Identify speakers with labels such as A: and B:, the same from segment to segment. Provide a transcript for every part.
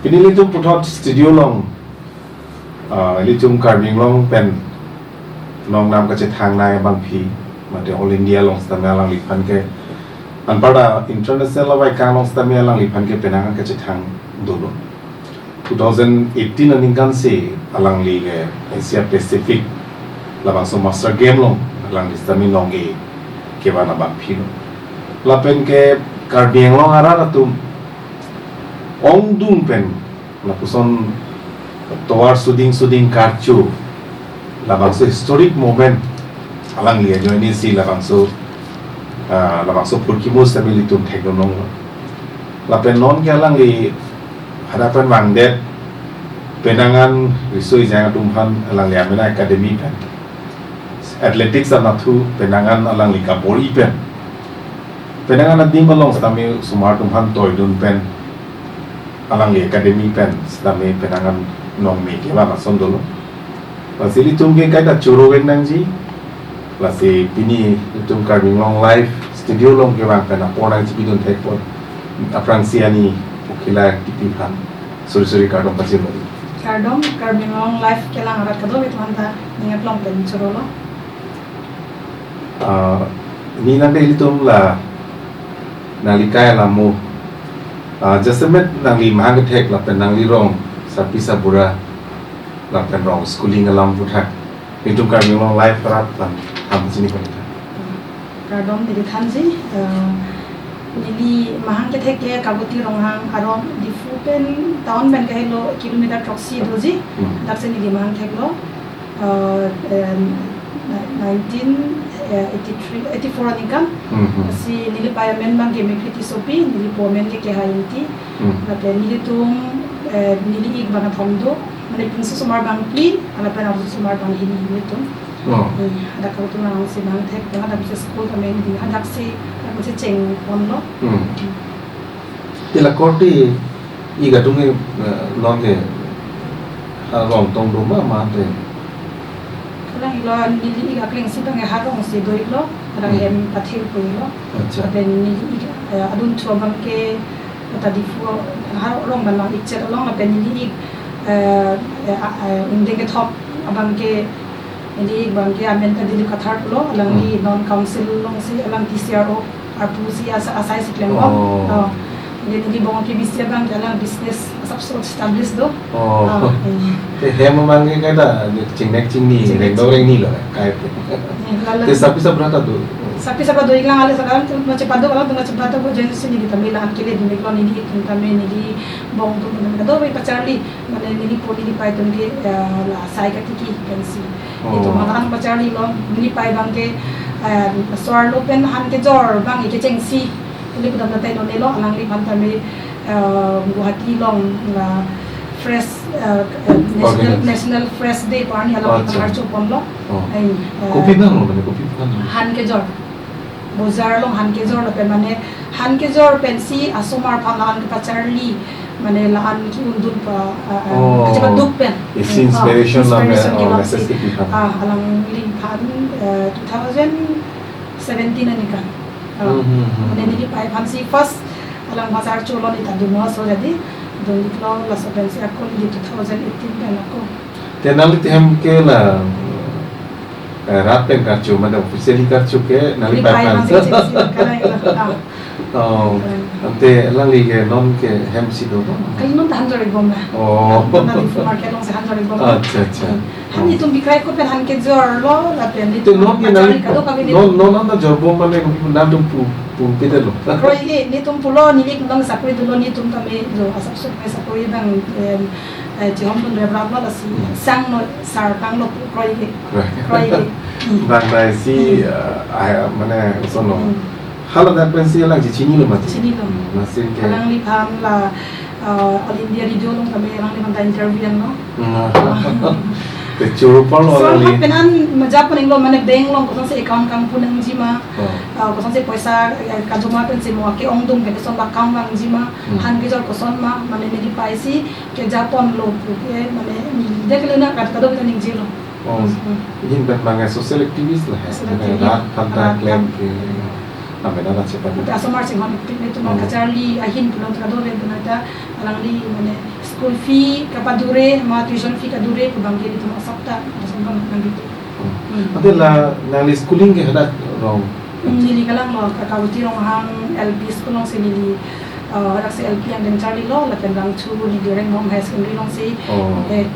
A: Pinili tu putot studio long, ini cum carving long pen, long nam kecil hang nai bang pi, macam All India long stamina lang lipan ke, anpada international awai kang long stamina lang lipan ke penangan kecil hang dulu. 2018 aning kan si alang li ke Asia Pacific, labang so master game long, alang di stamina long ke bana bang pi lo. Lapen ke carving long arah tu. Ong dung pen lapuson toar suding karcu labang so historic moment alang liya jo ini si labang so purkimus tapi litum teknolong lapen non ke alang li hadapan wangdet penangan risoi jangan tumhan alang li amena academy pen athletics anatu penangan alang li kabori pen penangan adi malong stami sumar tumhan toidun pen alang li academy pen stami penangan nong me ke ba mason dolo pasili tum ke kai ta churo gen nang ji lasi pini tum carving long live studio long ke ba pen apona ji bidon tek pot aprangsiani okila tipihan suri kardom pasir bari
B: Kardom carving long live ke lang arat kado itu anta ningat long pen churo lo
A: ni nang dei tum la nalikai lamu Jasemet nangli mahagetek lapen nangli rong sapi sabura lapen rong schooling alam puthak itu kami long live perat pan ham sini kan
B: Kardom di thanji nili mahagetek ke kabuti rong hang arom di fupen town ben ke lo kilometer proxy doji dakse nili mahagetek lo 1984 anikam si nili payamen bang game kriti sopi nili pomen ke haiti na pe nili tum nili ik bang thomdo mane pinsu sumar bang clean ala pe na sumar bang hini nili tum ada kau tu nang si bang tek bang ada bisa school kami di ada si macam ceng pon lo
A: tila korti iga tunge long ke rong tong rumah mate
B: Orang ilo nili iga kling si bang harong si doi lo orang hem pathil ko lo ben nili adun chua bang ke tadi fu harong bang lang ikchet long ben nili undeng ke top abang ke nili bang ke amen tadi di kathar lo alang di non council long si alang TCRO arpu si asai si kleng lo nili bang ke bisya bang alang business asap establish do
A: hem mangi kada cingnek cingni rengdo rengni lo kai te sapi sabrata do
B: sapi sabra doi lang alis sekarang tu macam padu kalau tu macam padu ko jenis sini kita milah kile di mikro nili kita nili bong tu mana do bai pacari mana nili poli di pai tu nili la sai ka tiki pensi itu mana pacari lo nili pai bang ke soar lo pen han ke jor bang ke cengsi nili kita natai no nelo alang li pantai me Guwahati long la fresh national fresh day parni alam kita harus pon lo
A: kopi bang lo kopi bang
B: han ke jor bozar long han ke jor pe mane han ke jor pensi asomar phalan ke pacharli mane lahan ki undun pa kachapa duk pen
A: is inspiration la necessity
B: alang li phan 2017 ani kan mane ni pai phan si first alang bazar cholo ni tadu no so jadi doi lo la so pensi akol di 2018 kan ako
A: tenali tem ke la रात पे कर चुके मतलब ऑफिशियली कर चुके नाली पाइपलाइन अंते लंगी के नॉन के हेम सी दो
B: कल नॉन तहन जरे बम नाली मार्केट लोग से हन जरे बम
A: अच्छा
B: हन ये तुम बिक्राई को पे हन के जोर लो लापेन नी
A: तो नॉन के नाली नॉन ना जब बम में नाम तुम पू पिते लो
B: रोई ये नी तुम पुलो नी लिक नॉन सकरी दुलो नी तुम तमे जो असब सुप में सकरी बंग jom pun rebrak lo si sang no sar kang lo kroi
A: bang dai si mana sono halo dan pensi lang di sini lo mati
B: sini lo
A: masih ke
B: lang li pam la All India Radio long kami lang li manta interview no
A: kecuru pon lo
B: so
A: li
B: penan majap pun lo mana bank long kosong se account kang pun ng jima kosong se paisa kajuma pen se mo ke ong dum ke son account bang jima han ke jor koson ma mane ni paisi ke japon lo ke mane dekle na kat kado ning jilo
A: ini berbagai social activist lah rat pantai klaim ke namanya lah cepat
B: kita asomar sing hon itu maka Charlie ahin pulang kado ben tunata alang li mane school fee kapadure ma tuition fee kadure ko bangke itu masakta sambang nandito
A: Ate la nali schooling ke hadat rong.
B: nili kalang lo kakawti rong hang LP school nong sinili rak se LP ang den Charlie lo la pendang chu ni direng mom high secondary nong si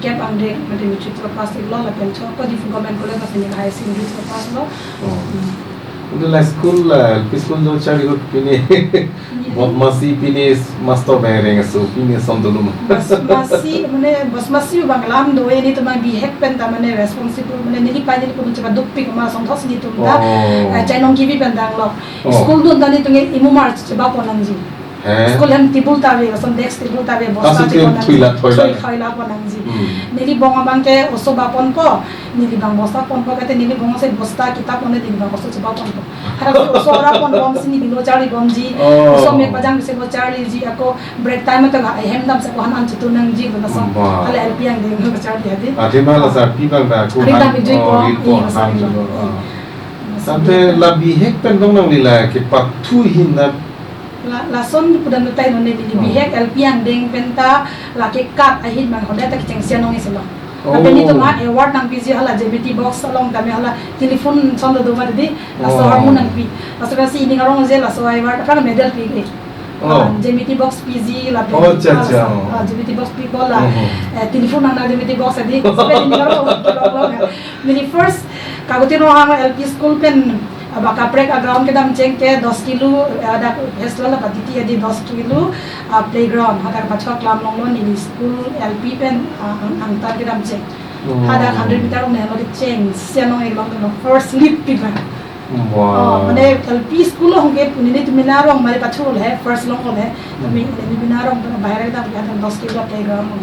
B: cap ang de mate mi chitra pass lo la pen cho ko di government college na sinili high secondary sa pass lo
A: Ate la school LP school jo chari got pine masih pine master bereng so pine sondolum.
B: masih mane masih banglam do ini tu mang bihek pen ta mane responsible mane nili pa nili ko chaba duppi ko ma song thos ni tu da chai nong gibi pendang lo school do tani tu nge imu mar chaba ponanji school ham tibul ta ve son dex tibul ta ve bosta
A: che
B: khaila ponanji nili bonga bangke oso ba pon po nili bang bosta pon po kate nili bonga se bosta kitab pon nili bang bosta chaba pon po hara oso ra pon bom sini bilo chari bomji oso me pajang se bo chari ji ako break time ta ga hem dam se ko han an chitu nang ji na som ale LP ang de ko chari hadi
A: Adema la sa pi bang da ko sampai lebih hek pendong nang lila ke patu hinna
B: la son pudan tay no ne di bihek LP ang deng penta la ke kat ahin man hoda ta kicheng sianong iselo tapi ni to ma award nang PG hala JBT box along kami hala telepon son do ma di la so harmun nang pi la so kasi ini ngarong je la so award kan medal pi JBT box PG la JBT box pi ko la telepon nang JBT box adi sabi ni ngarong mini first kagutin ro hang LP school pen baka prek ground ke dam cheng ke 10 kilo ada hesla la patiti adi 10 kilo playground hadar bachka klam long long ni school LP pen angtar ke dam cheng hadar 100 meter ne lo cheng siano e long no first slip piba mane LP school hong ke punini tuminarong mari pathul hai first long ho hai tumi tuminarong bahar da 10 kilo playground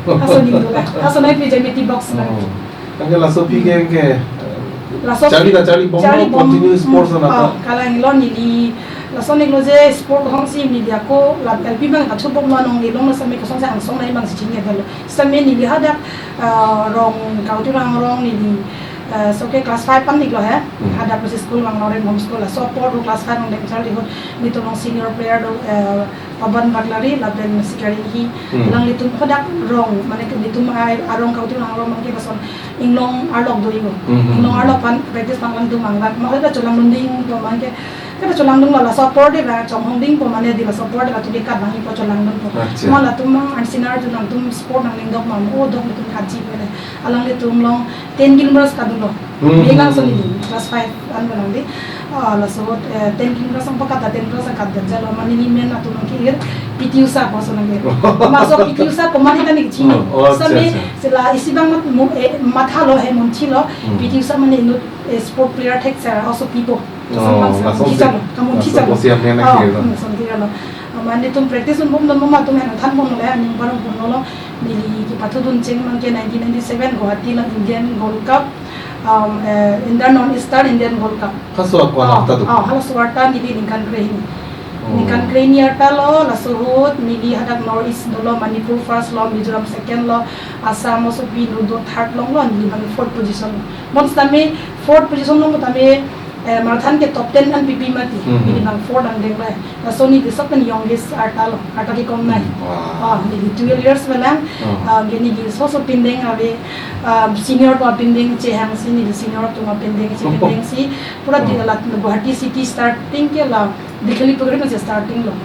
B: aso ni do aso nai pi JBT box na
A: angela so pi ke cari bom continue sports na
B: kala ngilon ni la son nglo je sport hong si ni dia ko la LP bang ka chupok lo nong ngilong sa me ko song sa ang song na bang si chinge dal sa me ni hada rong ka tu rong ni so ke class 5 pan ni lo ha hada proses school bang lore home school la so por class 5 nong de chali ho ni to nong senior player do paban baglari la ben sikari hi lang litum hodak rong mane ke litum ai arong ka tu rong mang ke bason inglong arlok do ingo inglong arlok pan practice pang lang tu mang ba ma da cholang lunding to mang ke kada cholang dung la support de ba chong hong ding po mane di la support ka tu de ka bang po cholang dung po ma la tum mang an sinar tu nang tum sport nang ling dok ma o dok litum ka ji pele alang litum long 10 kilometers ka du lo bilang so ni class 5 an lang di la so 10 kilometers ang pakata 10 kilometers ka da jalo mani ni men na tu nang ki PT Usa po so nang masuk PT Usa po mani tani chini sabi sila isibang mathalo he monchilo PT Usa mani no sport player takes also people kamu kita
A: siap ni nak kira
B: mani tum practice un bom ma tum han than bom le ani barang bom lo ni ki pathu dun cheng man ke 1997 Guwahati la Indian Gold Cup Indian non-star Indian Gold Cup
A: kaso ako anak tu
B: halos warta ni Lincoln Crane Nikan Crane ta lo la suhut ni hadak North East lo Manipur first lo Mizoram second lo Assam so pi do third long lo ni ban fourth position mon tame fourth position lo tame marathon ke top 10 an PP mati ni bang 4 ang deng la so ni the second youngest ata ki kom nai ni 12 years walang geni gi so pindeng ave senior to pindeng che hang si ni senior to pindeng si pura di la Guwahati city starting ke la dikhali program se starting lo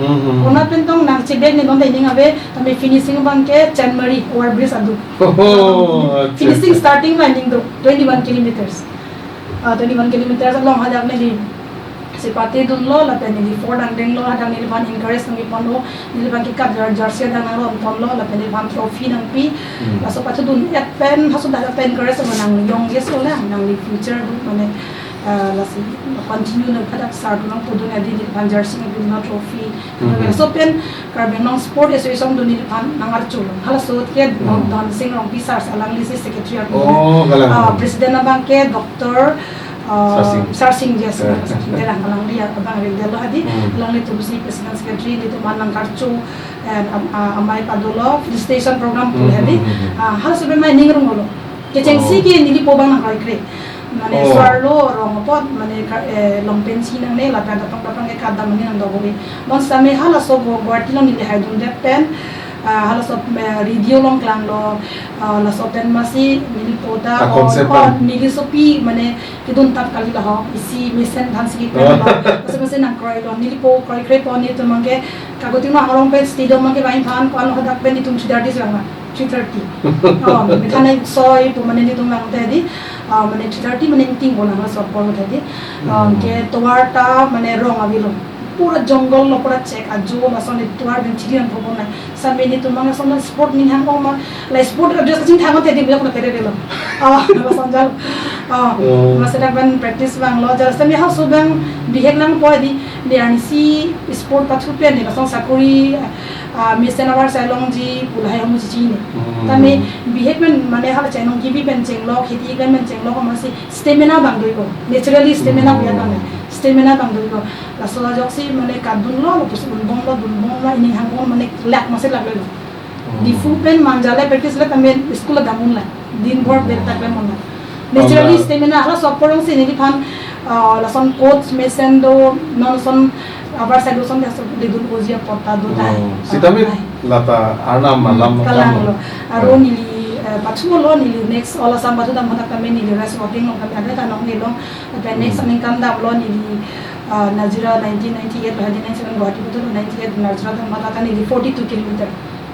B: ona pentong nang che ben ni non dai ning ave tame finishing bang ke January overbridge adu finishing starting landing do 21 kilometers 21 kilometers long hadak ni sipati dun lo la pen ni Ford ang deng lo hadak ni ban encourage ngi pono ni ban ki kap jersey dan ang ron ton lo la pen ni ban trophy nang pi la so patu dun et pen hasu da pen encourage nang yong yes lo la nang ni future mane la si continue na hadak start nang pudun adi ni ban jersey ngi na trophy so pen carbon sport association dun ni ban nang archu hala so ke dancing rong pisars alang li secretary president na bang ke doctor Sarsing yes dia lang dia abang dia lo hadi lang nito si president secretary nito manang karchu and amay padulo station program ko hadi hal sabi may ningrong lo kecheng si ke nili po bang nang kre mane sarlo rong pot mane lompen si nang ne la ta tapang ke kada mani nang dogobi mon same hala so Guwahati lang nili haidun de pen halos of radio long klang lo la sopen masi nili poda nili sopi mane kidun tap kali la ho isi mesen dhan sigi kala mase nang kroi lo nili po kroi kroi po ni to mangke kagoti ma horong pe stadium mangke bain phan ko an hodak pe ni tum 3:30 ranga 3:30 mithane soi to mane ni tum lang te di mane 3:30 mane meeting bola ha sop por te di ke towarta mane rong avilo pura jungle lo pura check ajo ma sone tuar ben chirian probo na sambe ni tumang sone sport ni hang ma la sport address jing thang te di bila ko tere delo ma sanjal ma seda ban practice bang lo jar sambe ha so bang bihek lang po di ani si sport pathu pe ni song sakuri misen awar salong ji pulai hamu ji ni tame bihek men mane hala chainong gi bi ben cheng lo khiti gan men cheng lo ma si stamina bang doi ko naturally stamina ya bang stamina bang doi ko la so jok si mane kadun lo pus bong lo ini hang bong mane lak mase lag lo di fu pen manjale practice la tame school la damun la din bor ber tak ben mon naturally stamina hala so porong si ni phan la son coach mesen do non son abar sa do son da so de dun ozia porta do dai
A: sitami lata arna malam
B: kalang lo aro ni pathu lo ni next ola sam pathu da mona kame ni res walking lo kame ada tanong ni lo then next aning kam da lo ni Nazira 1998 1997 Guwahati putu 98 Nazira da mata kan ni 42 km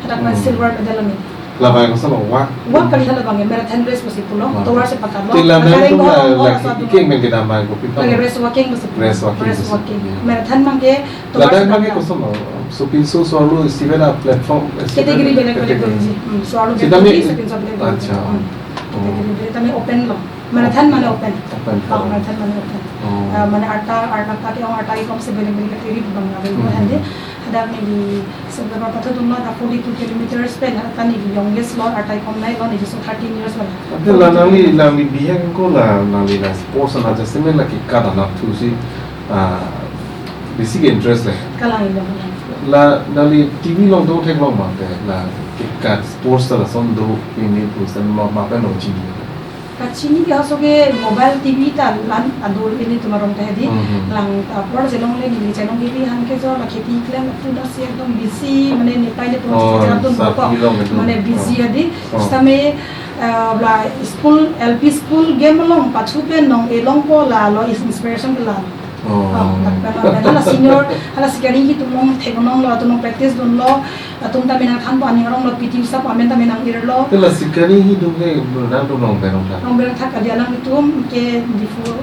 B: hadak na silver medal ni
A: labai ko sa wa
B: kali hala bange marathon race basi pulo towar se pakar lo
A: tila me to la king men kita mai ko pita
B: race walking basi race walking marathon mangke
A: la bange ko sa so pinso so lo sivela platform
B: category bele ji so alu second subject
A: acha
B: category tame open lo marathon mane open marathon mane open mane arta ke arta ki kom se bele category banga bele hande ada ni seberapa patut dulu ada 42 kilometers pen ada ni youngest lot arta kom nai lo ni so 13 years lah
A: tapi langi biang ko la sports na just men la ki kada na tu si basic interest le
B: kalang lo
A: la nali TV long do thek long ma te la ki ka sports la son do ini tu sen ma pa no chi
B: kachini ke hasoge mobile TV ta lan adul ini tumarong teh di lang por selong le ni channel TV han ke jo la kheti klam tu da si ekdom busy mane ni pai le project jam tu mane busy adi stame la school LP school game long pachu pe nong e long ko la lo inspiration la hala senior hala sekarang itu tumong tegonong lo tumong practice dun lo tum ta menang khan pani rong lo PT sa pa men ta menang ir lo
A: tela sekarang hidup ke na do nong berong
B: thak dia lang itu ke difu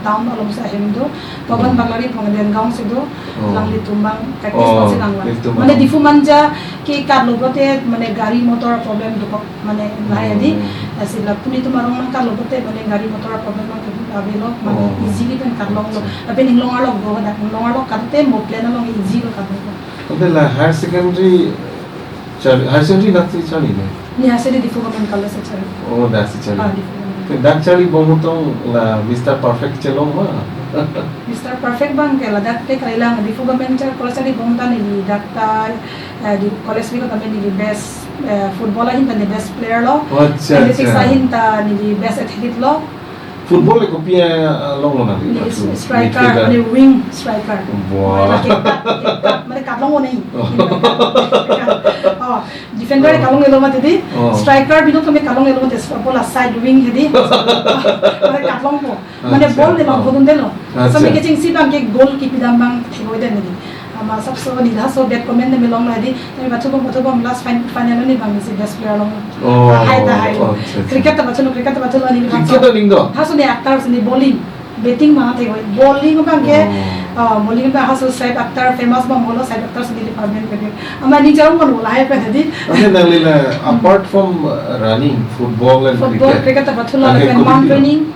B: town alom sa hemdo paban baglari pangadian gaung se do lang li tumbang practice pa sinang mane difu manja ke kar lo bote mane gari motor problem do mane lai adi asila puni tumarong nang kar lo bote mane gari motor problem nang abelo mane easily kan kar long lo ape ning long alok go da long alok karte mo plan long easy lo kar lo
A: Adela higher secondary nathi chali ne
B: ni asere difu ko kan kala se chali
A: oh that's chali te dak chali bomutong la Mr Perfect chelong ma
B: Mr Perfect bang ke la dak te kailang difu ko men chal college ni bomutan ni daktar di college ni ko tamen ni best footballer hin ta ni best player lo
A: acha
B: acha hin ta ni best athlete lo
A: football ko pia long na
B: striker ni wing striker
A: wow
B: mane katlong ni defender kalong elo mate di striker bino kame kalong elo mate bola side wing hedi mane katlong ko mane ball de long bodun de lo sami ke ching si bang ke goal ki pidam bang thoi de ni ama sab so ni da so bet comment de melong la di tami bachu bom last final ni bang si best player long hai cricket ta bachu ni
A: cricket ning do
B: haso ni actor ni bowling betting ma te hoi bowling bang ke bowling ba haso side actor famous bang holo side actor ni department ke ama ni jarum kon hola hai pe di
A: ane nalila apart from running football and
B: cricket ta bachu la mount training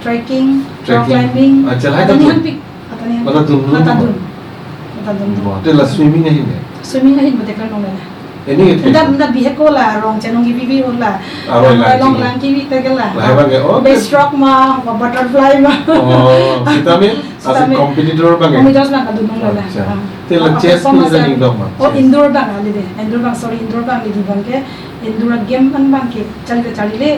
B: trekking rock climbing
A: acha hai
B: ni han pick atani
A: mata dun Tela swimming ahin ne
B: swimming ahin mate kan nong la
A: ini
B: nda bihe ko la rong chenong gi bibi hola long lang ki bi te la be stroke ma butterfly ma
A: kita me as a competitor bang
B: competitors na ka dun la
A: tela chess ni running dog ma
B: indoor bang ali de indoor bang li di bang ke indoor game an bang ke chali le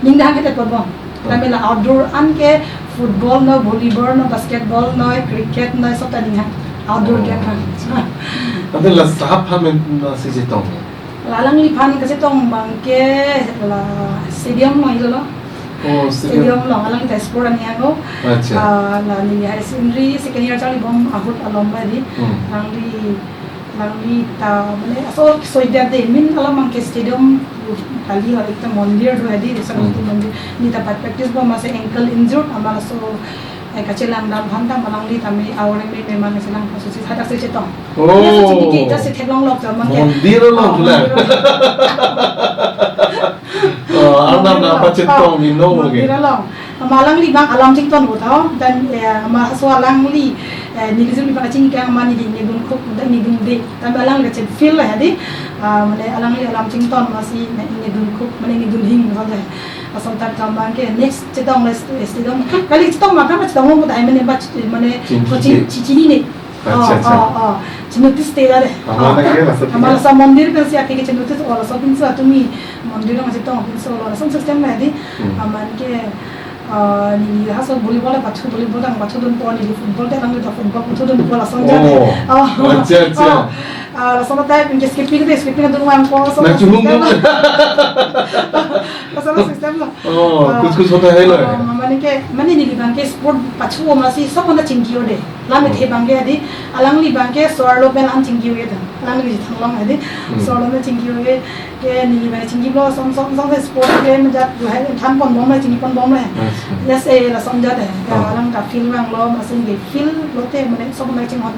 B: ning da ke te ko bang tamela outdoor an ke football no volleyball no basketball no cricket no sota ning outdoor game
C: Ada lah sahab hamen nasi jetong.
B: Lalang lipan kasi tong bangke la stadium no ilo
C: Oh,
B: stadium lo alang kita sport ani ako
C: Acha.
B: la ni high secondary second year chali bom ahut alom ba di langli ta mane aso soidya de min alam ang stadium kali har ekta mondir do adi saraswati mondir ni ta practice bom ase ankle injured amala so kacilang dalam hantam malangli tami awalnya memang selang posisi hadak se cetong ya sedikit kita se thelong lok zaman
C: Mondir lo pula. Anam apa cetong ni no
B: mondir lo malangli bang alam cington ko tau dan mahaswa langli nilizum di pacing kang mani di nidun kuk dan nidun de tan balang le cet feel lah jadi mane alangli alam cington masih nidun kuk mane nidun hing saja asal tak kambang ke next cetong les cetong kali cetong maka cetong mo dai mane mane cicini ni cinutis tela deh amala sa mondir kan si api ke cinutis ola so pinsa tumi mondir ma cetong pinsa ola so system ma di aman ke ni haso volleyball pachu volleyball dang pachu don pon ni football te nang football pachu don bola sonja de
C: acha
B: la sonja ta skipping don wan ko so
C: na chuhung
B: so system lo
C: कुछ होता है लो
B: mani ni bangke sport pachu masi so kona chingkiyo de lami the bangke adi alangli bangke sorlo pen an chingkiyo ye alangli thanglong adi sorlo me chingkiyo ye ke ni ba chingki lo som sport ke menjat du hai than pon bom la chingki pon bom la yes la somja de alang ka feel wang lo masin ge feel lo te mane so kona chinghon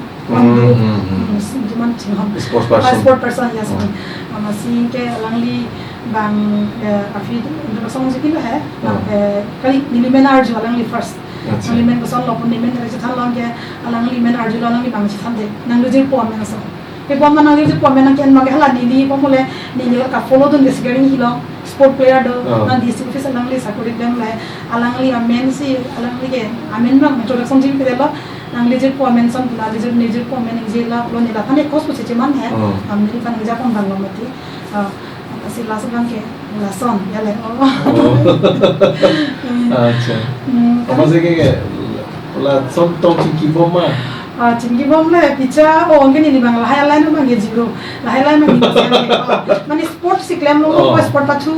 B: juman chinghon sport person yes masih ke alangli bang afi introduction musikin lah kali nilimen arju alang li first nilimen ko son lopun nilimen re chan long ke alang limen arju alang li bang chan de nang lu jir pom na so pe pom nang lu jir pom na ken mag hala nili pom mole nili ka follow dun this getting hilo sport player do na dis office alang li sakuri dem la alang li amen si alang li ke amen bang introduction jin pe lo nang li jir pom men son la li jir pom men je la lo ni la phane kos pu che man hai am ni pan ja pom bang lo mati si langsung kan ke lason ya le
C: acha apa sih ke la son tong ki boma
B: cingki bom le picha onge ni bang la highline mang ge zero la highline mang ge mane sport si klem lo ko sport pachu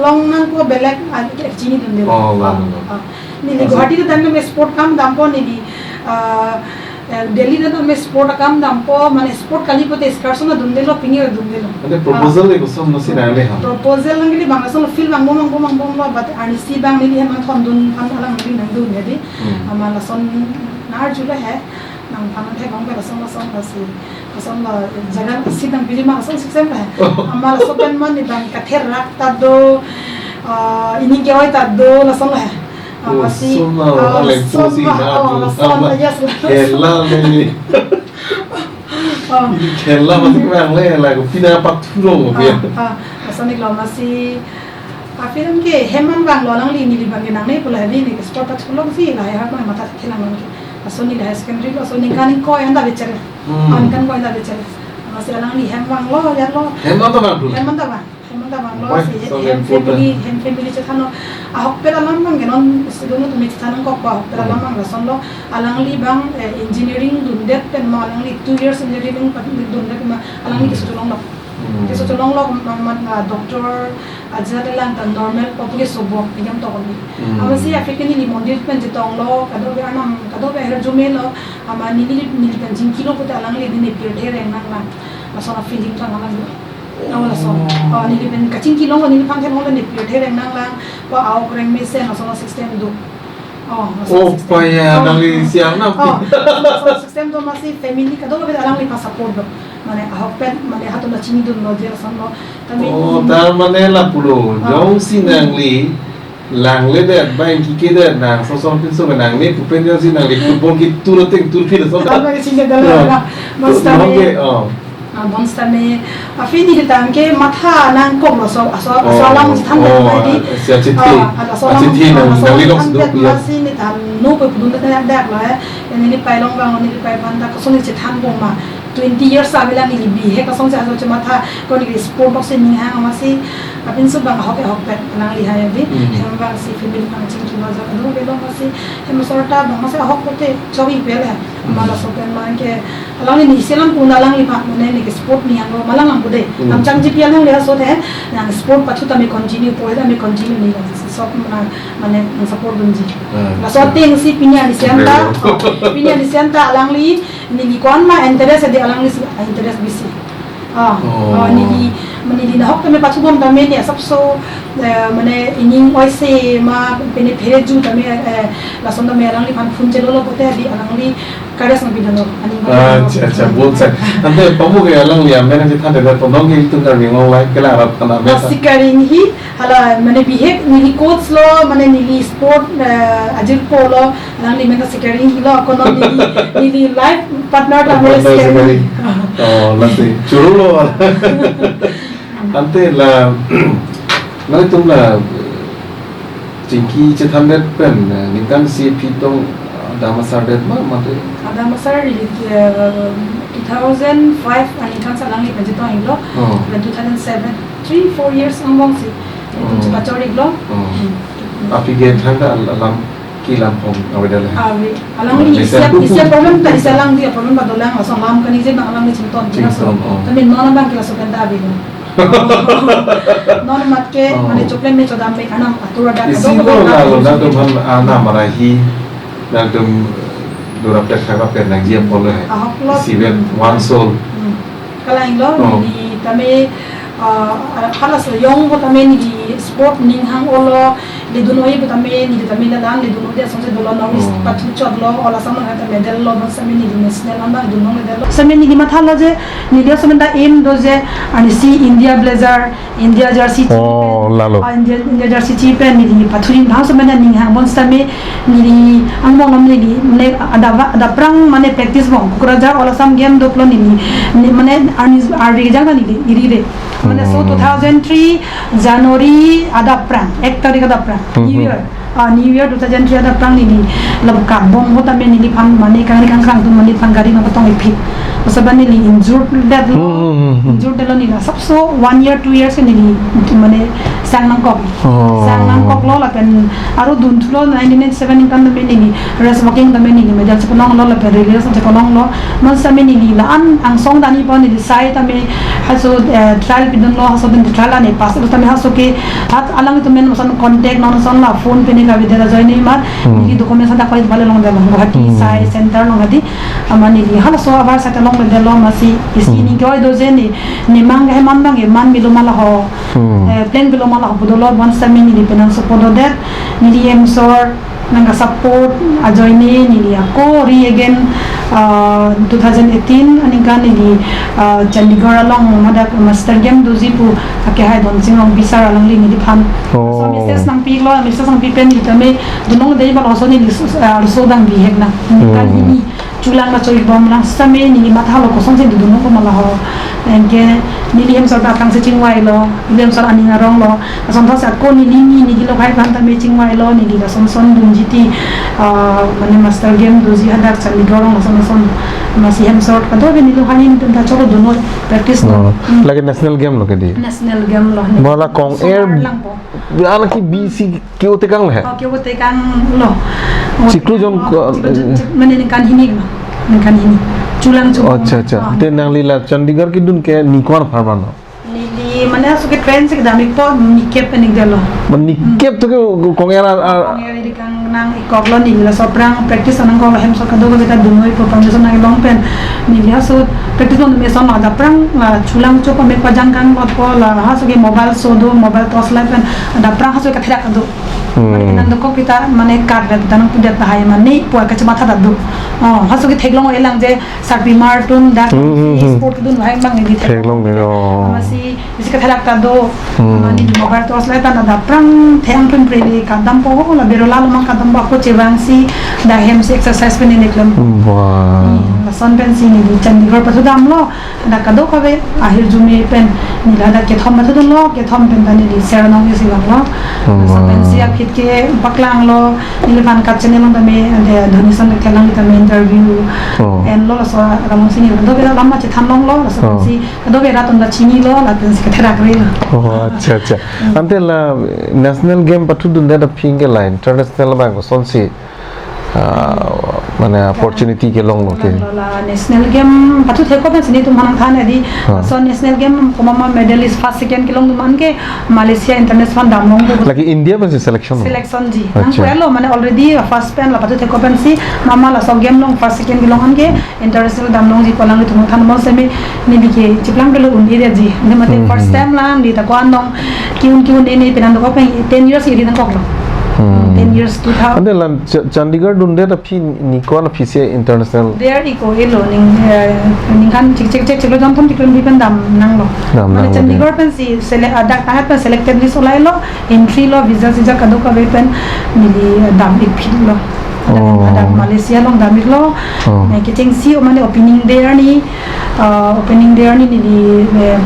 B: long nang ko belek chini dun de ni guwahati te tan me sport kam dam ko ni Delhi na me sport kam dam po mane sport kali pote excursion na dundelo pingi dundelo
C: ane proposal le ko som no sinale ha
B: proposal nang li bang so film bang bom lo bat ani si bang ni hem thon dun pan alang ni nang dun yadi amala son nar jule hai nang pan the bang ba son la jaga si dang bili ma son system hai amala so pen man ni bang ka ther rak ta do ini ke oi ta do la son la masih
C: susi na kella ni kella masih bang le la ko pina paturo mo ya
B: sonik lo masih afiram ke heman bang lo lang li ni bang nang nei pula ni sport paturo si la ya ma mata khilang mang asoni la secondary lo asoni kan ko anda becere an kan ko anda becere masih lang li hem bang lo ya lo
C: hem ta bang
B: hem ta bang lo si hem family che thano ahok pera lam bang genon student tu me thanan ko pa pera lam bang rason lo alang li bang engineering dundet pen ma alang li 2 years engineering pat dundet ma alang li kesulong lo kesulong lo doctor ajare lang tan normal populi sobo yam to ni amasi african ni mondir pen jitong lo kado be anam kado be her jume lo ama ni pen jin kilo put alang li ni pure there nang la asona feeling tang alang nawala son ni pen kacing kilo ni pang ken hola ni pure there nang la pa au reng me sen asona system do
C: pa ya nang li siang na
B: system to masih family kado be alang li pa support do mane ahok pen mane hatun na chini dun no je son lo tami
C: tar mane la pulo jong sinang li lang le de bang ki ke de nang so pin so nang ne pen jo sinang li football ki tur phir so
B: ta ba singe dala mastami bonstame afini hitam ke matha nang ko so asalam tham da di
C: achithi nang li long do ku ya
B: masini tan no pe pudun da dak la ni pai long bang ni pai ban da ko so ni che tham bo ma 20 years abela ni bi he ka song sa so matha ko ni sport box ni ha amasi apin so bang hok pet nang li ha di hem bang si family pang ching ki ma za do be lo masi hem sorta bang masi hok pote chobi pe la malah sopen ke alang ni selam pun alang lipat mana ni ke sport ni yang malang ang bude amcang jipi alang lihat so deh yang sport patu kami continue ni kan so mana support dunji la so ting si pinya di sianta alang li ni kon ma interest di alang li interest bisi ni menili dah kami patu bom kami ni sabso mana ining oise ma pene phere ju kami la sonda me alang li pan fun chelo bote di alang li kadas na bidano
C: अच्छा बहुत सही अंते पमु के अलग लिया मैंने जितना देखा तो नॉन के तुम कर रिंगो लाइक केला रब तना में
B: सिकरिंग ही hala mane behave nili coach lo mane nili sport ajil polo lang ni mena sikaring hilo kono nili life partner ta mole sikaring
C: oh lasi churu lo ante la mane tum la jingki che tham det pen nikan si pitong damasar det ma mate
B: damasar 2005 ani kan salang ni penjito inglo 2007 3-4 years among si cepat cari lo.
C: Api gen tanda alam kilam pom awal dah.
B: Alang ni siap problem tadi salang dia problem badolang asal alam kan izin alang ni cinton. Tapi non bang kila sopan dah bilu. Non mat ke mana coklat ni codam me kanam atur ada.
C: Isi lo lalu nanti man anak marahi nanti durap dah kaya pen lagi yang boleh. Isi ben one soul.
B: Kalau inglo ni kami halas yung kami ni sport ning hang olo le dunoi kami ni kami lang le dunoi dia sampai dulu nawi patu chod lo ola sama kata medal lo bang sami ni national amba dunoi medal lo sami ni matha lo je ni dia sama da aim do je ani si India blazer India jersey
C: lalo
B: India jersey chipe ni patu ni hang sama ni hang bon sami ni ang mong nam ni ada prang mane practice bong kuraja ola sam game do lo ni mane ardi jaga ni iri de mane so 2003 January ada prang 1 तारीख ada prang New Year 2003 ada prang ni labka bom hota me ni phan mane kang tu mane phan gari ma patong ipit sabani ni injured lo ni la sabso 1 year 2 years ni mane sang nang kok lo la pen aru dun thulo 1997 kan me ni res walking da me ni medal sa konong lo la pen release sa konong lo man sa me ni la ang song dani pa ni sai ta me haso trial pidon lo haso den trial ani pas ta me haso ke hat alang tu men masan contact non son la phone pe ni ga videla join ni mar ni document sa ta koi bale long da Guwahati sai center long hadi amani ni hala so abar sa ta long medal lo masi isi ni goi do je ni mang he man bang e man milu mala ho plan bilo mala ho bodolo one sami ni penan so pododet ni emsor nanga support ajoy ni ako re again 2018 ani kan ni Chandigarh along mada master game dozi pu ake hai don singong bisar along li ni phan so mrs nang pi pen ni tame dunong dei ba so ni so dang bi hek na kan ni chulang ma choi bom lang same ni matha lo ko song se dunong ko mala ho engke ni liem sor ba kang se chingwai lo liem sor ani ngarong lo son tho sa ko ni lo khai ban ta me chingwai lo ni la son dun jiti mane master game dozi hadar chali gorong son masih hem sort kado be ni lo hanin tum ta cholo dono practice no
D: lagi national game lo ke di
B: national game lo
D: bola kong air ala ki bc kyo te kang le
B: kyo te kang lo
D: siklu jon
B: mane ni kan hini chulang chu
D: अच्छा ते nang lila Chandigarh ki dun ke nikon farman
B: ni mane asu ke train se dami po nikep ni gelo
D: man nikep to ke kongera
B: di kang nang ikoglo ni la soprang practice nang ko hem so kado ko beta dunoi po foundation nang long pen ni la so practice on me son ada prang la chulang chu ko me pajang kang bot ko la ha so ke mobile so do mobile tos la pen ada prang ha so ka thira kado nan ko kita mane kar da tanang pudet ta hai mane po ka chama tha du ha so ke theglong elang je sarpi martun da sport dun hai mang ni
D: theglong ne
B: masih isi ka thalak ta do mane mobile tos la ta da prang theng pun prele ka dam po la berola lo mang ka dam ba ko chewang si da hem si exercise pen ni klam
D: wow
B: son pen si ni Chandigarh pa dam lo da ka do ka be ahir jumi pen ni la da ke thom ma thudun lo ke thom pen da ni seranong ni si lo so pen si ak ke baklang lo ni ban ka channel lo da me dhoni san ke lang ta me interview en lo so ramon sini do be lamma che tham long lo so si do be raton da chini lo la pen si ke thera kre lo
D: oh अच्छा ante la national game patu dun da pinge line international bang son si mana opportunity ke long ke
B: national game patu theko ben sini tumhan than edi so national game komama medalist first second kilong tuman ke Malaysia international damong
D: lagi India pun selection
B: ji nang ko mane already first pen la patu theko ben si mama la so game long first second kilong han ke international damong ji kolang tum than mo semi ni bike chiplang belo undi ji ne mate first time lang di ta ko andong kiun ni penan ko pen 10 years iri nang ko 10 years 2000
D: ande lan Chandigarh dunde da phi nikon PCI international
B: there iko elo ning kan cek lo jam thum tikun bi pen dam nang lo mane Chandigarh pen si ada ta pen selected list olai lo entry lo visa kado ka pen mili dam ik phil lo ada Malaysia long dam ik lo ne kiteng si o mane opening there ni di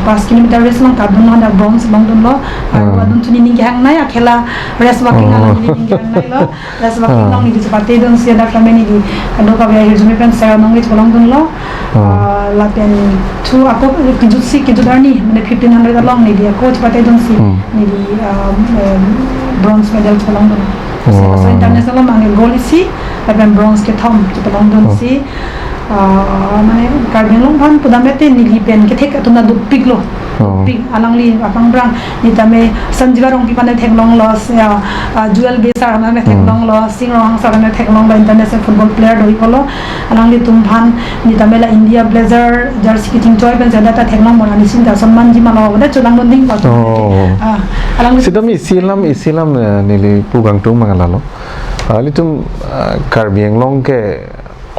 B: 5 kilometer race long kadun ada bronze bang dun lo adun tuni ning hang nai akhela race walking ala ning hang nai lo race walking long ni sepate dun si ada kami ni di kado ka ya resume pen saya nong ni bolong dun lo la pen tu aku kijut ni mane 1500 long ni dia coach sepate dun si ni di bronze medal bolong dun so international mangi gold si pen bronze ke thom bolong dun si mane karbin long pan pudamete nili pen ke thek atuna du piglo pig alangli apang brang ni tame sanjiwa rong pi pane thek long los jewel besar na thek long los sing rong sa na thek long international football player doi kolo alangli tumphan ni tame la India blazer jersey kiting toy pen jada ta thek long monani sin da samman ji malo da chulang don ding pa alangli
D: sidami isilam nili pugang tung mangalalo alitum karbieng long ke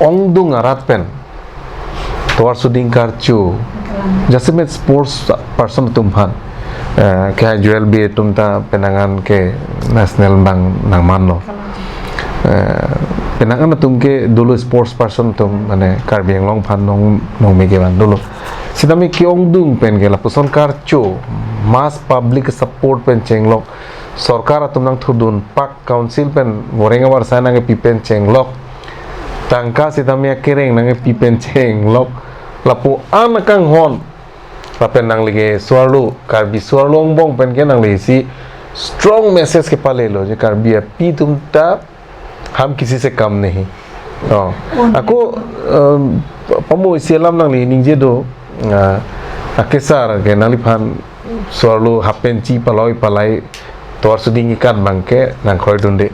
D: ongdung arat pen toar suding karchu jasmet sports person tumphan ke jual bi tumta penangan ke national bang nang manlo penangan tumke dulu sports person tum mane karbieng long phan nong mege ban dulu sidami ki ongdung pen ke la puson karchu mass public support pen chenglok sarkar atum nang thudun pak council pen morenga war sana nge pipen chenglok tangka sitamia kereng nang pipen cheng lok lapu anakang hon lapen nang lige suarlu karbi suarlong bong pen ke nang le si strong message ke pale lo je karbi pi tumta हम किसी से कम नहीं aku pamu sialam nang li ningje do akesar ke naliphan suarlu hapenci palai tor suding ikan bangke nang khoi dunde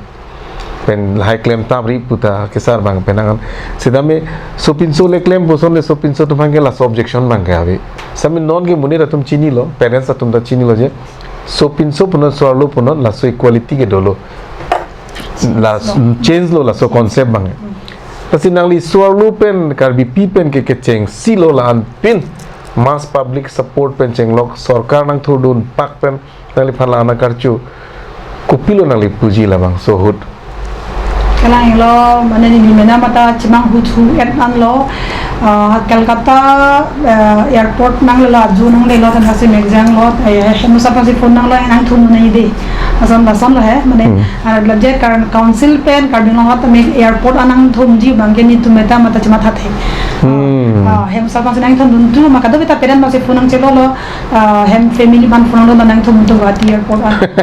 D: pen high claim tabri puta kesar bang penangan sidame sopinso le claim boson le sopinso to bangke la objection bangke ave sami non ke munira tum chini lo parents atum da chini lo je sopinso puno sorlo puno la so equality ke dolo la change lo la so concept bang kasi nang li sorlo pen karbi pi pen ke cheng silo la an pin mass public support pen cheng lok sarkar nang thudun pak pen nali phala na karchu kupilo nang li puji la bang so hut
B: kalang lo mana ni mena mata cimang hutu et an lo Kolkata airport nang lo ju nang le lo tan hasi exam lo musa pasi phone nang lo nang thun nei de asam basam lo hai mane lajje karan council pen karding lo hat me airport anang thum ji bangge ni tu meta mata cima that hai hem sa pasi nang thun tu maka do beta peran pasi phone nang chelo lo hem family man phone lo nang thum tu gati airport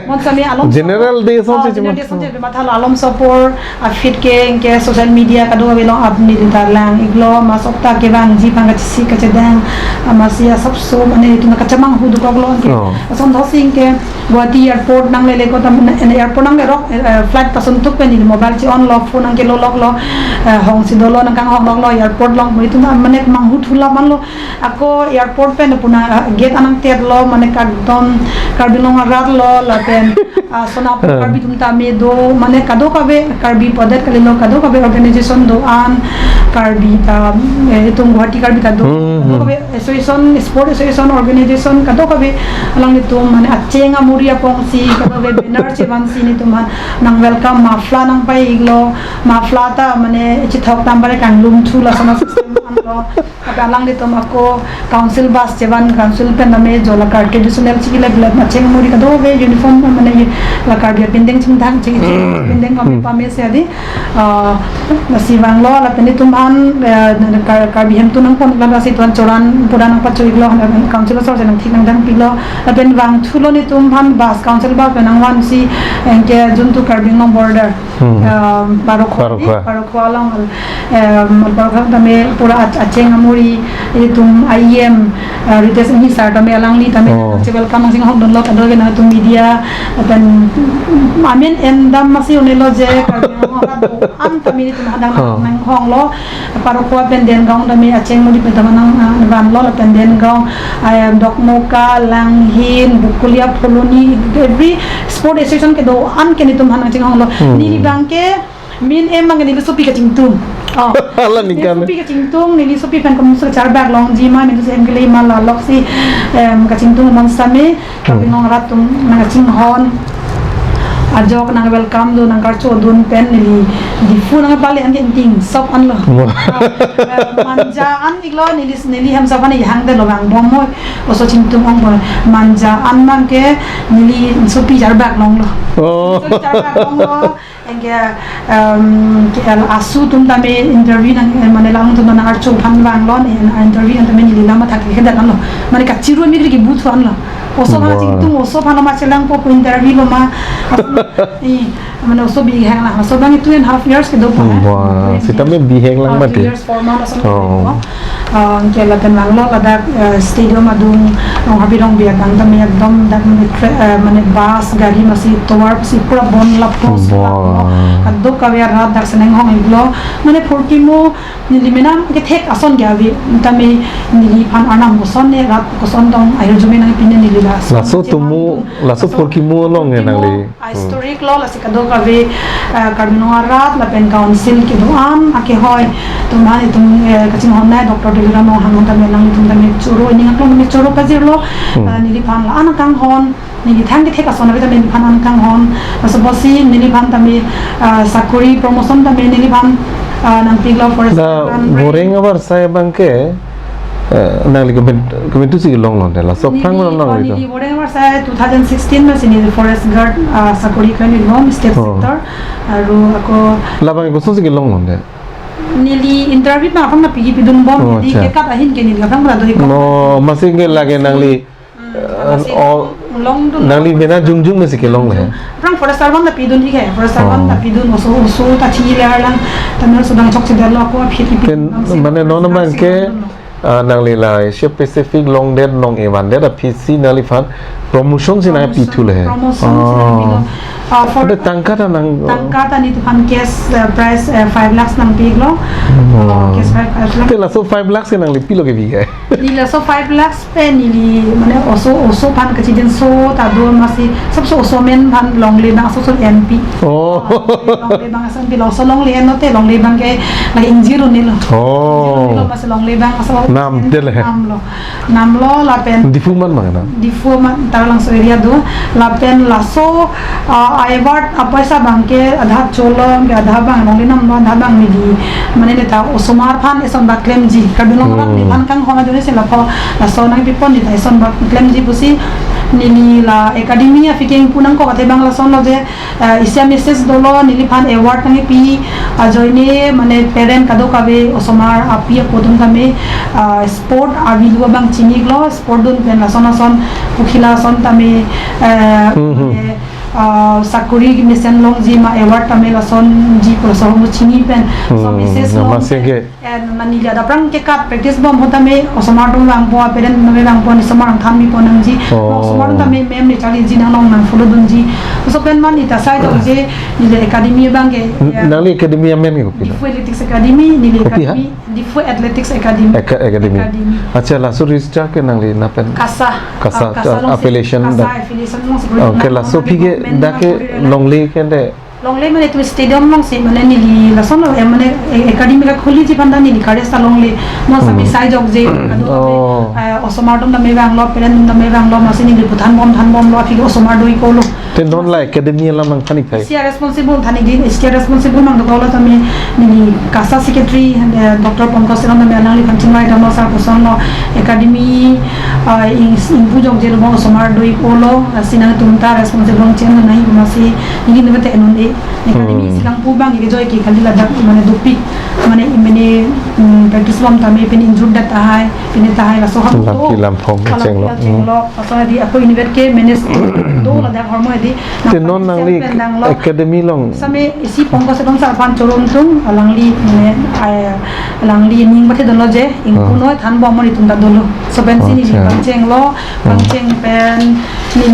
B: mon sami alom
D: general de so se
B: cima mata alom support fit ke social media kado belong apni dintar lang iglo masok ta ke bang ji pang si ka cedang amasia sabso mane tu ka chamang hudu ko lo ke asom dhosing ke Guwahati airport nang lele ko tam airport nang le rok flight pasun tuk pen ni mobile chi on lock phone nang ke lo lock lo hong si dolo nang kang hong lo airport long muri tu mane mang hutula man lo ako airport pen puna gate anang tet lo mane kadom karbilong rat lo la pen sona karbi tum ta me do mane kado ka be karbi podet kali lo kado ka be organization do an karbi ta tum Guwahati karbi kado ka be association sport association organization kado ka be alang ni tum mane achenga muria pong si kado be banner che ban si ni tum nang welcome mafla nang pai iglo mafla ta mane chi thok tam bare kan lum thu la sona system an lo alang di tom ako council bus jeban council pen name jola card traditional chiki le bla macheng muri ka do ve uniform mane la card ya bindeng ching thang ching bindeng kami pame se adi nasibang lo la pen tumhan card bihem tu nang pon la si tuan choran puran pa choi lo council sor senang thik nang dang pilo la pen wang thulo ni tumhan bus council bus penang wan si engke juntu carbing no border parokwa long parokwa tame pura acheng amuri tum IEM rites ni sar tame alang li tame welcome sing hong don lo kado na tum media dan amen endam masih unelo je am tame ni tum hadang nang hong lo parokwa penden gaung tame acheng muri petamanang ban lo penden gaung dokmoka langhin bukulia poloni every sport association ke do an ke ni tum han acheng hong lo ni bangke min emang ni sopi ka tingtung
D: ala ni kan
B: sopi ka tingtung ni sopi kan kom so char bag long ji ma min se emgele ma la loksi ka tingtung man same ka binong ratum na ching hon ajok nang welcome do nang karcho dun pen ni di fu nang bali an ting sop an lo manja an iglo ni ham sa bani hang de lo bang bom mo oso tingtung ong bo manja an mang ke ni sopi char bag long lo sopi char bag long lo engke asu tum tame interview nang mane lang tum nang archo phan wang lon interview tame ni lama thak hedan an lo mane ka chiru mi ki but fan lo oso ma ching tum oso phan ma chelang po interview lo ma mane oso bi hang la so bang 2.5 years ke do pa
D: si tame bi hang lang ma
B: 2 years 4 months engke la kan lang lo kada stadium adung nong habirong bi adang tame ekdom dak mane bus gari masi towar si pura bon la pros kaddo kawya rat dak seneng hong iglo mane phurki mo nilimenam ke thek ason gawi tame nili phan anam oson ne rat koson dong ayo jume nang pin nilila
D: laso phurki mo long ne nang li
B: historic lo la sikado kawe karno rat la pen council ke do am ake hoy tumani tum kaching honna doctor dilira no hangon tame lang tum tame choro ni ngaklo me choro pazir lo nili phan la an kang hon nili thang ke thek ason vitamin phan an kang hon so bosi nili phan tame sakuri promotion tame nili phan nang piglo forest
D: boring abar saya bangke nang li comment tu si long long la so phang long long
B: ni boring abar saya 2016 ma sini forest guard sakuri kan ni no step sector aru ako
D: labang ko so si long long de
B: nili interview ma phang na pigi pidun bom di ke kat ahin ke nili phang ra do
D: no masing ke lage nang li
B: long dun
D: nang li bena jung ma si ke long le
B: phang forest sarwan na pidun hi ke forest sarwan na pidun oso ta thi le lang tamel sudang chok chedar lo ko phit
D: mane no na man ke nang li la Asia Pacific long dead long evan dead a PC nali fan promotion sin ai pitu le for the tangkata
B: ni tuhan cash price 5 lakhs nang piglo cash 5 lakhs
D: la so 5 lakhs nang li pilo ke bigai
B: ni la so 5 lakhs pe ni mane oso pan ka chiden so ta do masi sab so men pan long le bang so MP long le bang asan bi so long le no te long le bang ke la injiro ni lo mas long le bang so
D: nam de le
B: nam lo la pen
D: difuman mana
B: difuman talang so area do la pen la so award apaisa bangke adha cholong ke adha bang long le nam no adha bang ni di mane ne ta osomar phan eson ba claim ji kadulong ram ni phan kang homa jone se la pho la so nang pipon ni ta eson ba claim ji busi nili la academia fiking punang ko kathe bangla son lo je isya message dolo nili phan award nang pi ajoine mane parent kado kabe osomar apia podum kame sport avilu bang chini glo sport dun pen la son pukhila son tame sakuri mission long ji ma award tame la son ji ko so mu chini pen so message lo and manila da prang ke ka practice bom hotame osomar dum bang bo parent nang bang bo ni somar tham mi ponang ji osomar tame mem ni chali ji nang long nang fulo dun ji so pen man ita sai do je ni le academy bang ke
D: nang academy men ko pila
B: Difu Athletics Academy ni le academy Difu Athletics Academy
D: acha la so register ke nang li na pen kasa affiliation okay la so pige dake longli kende
B: longle mane tu stadium long se mane nili la son lo mane academy la kholi ji banda nili kare sa longle mo sami sai jok je osomar dum da me bang lo peren dum da me bang lo masini ni than bom lo fi osomar doi ko lo
D: Te non la academy la mang panik thai.
B: Sia responsible thani din sia responsible mang dola tami ni kasa secretary Dr. Pankaj Selam na melang li kanchingwai damo sa poson lo academy in bujong jero bang somar doi polo sinang tumta responsible chen na hi masi ni ni bete enon e academy silang pubang ge joy ki khali ladak mane dupi mane practice bam tami pen injured dat hai pen ta hai la so ham to
D: lam phom cheng lo
B: asa di aku university ke manage do ladak hormone di
D: te non nang li academy long
B: same isi pongko se bang sa pan chorom tung alangli alangli ning bathe don lo je ingkuno than bom mani tum da dolo so ben sini cheng lo cheng pen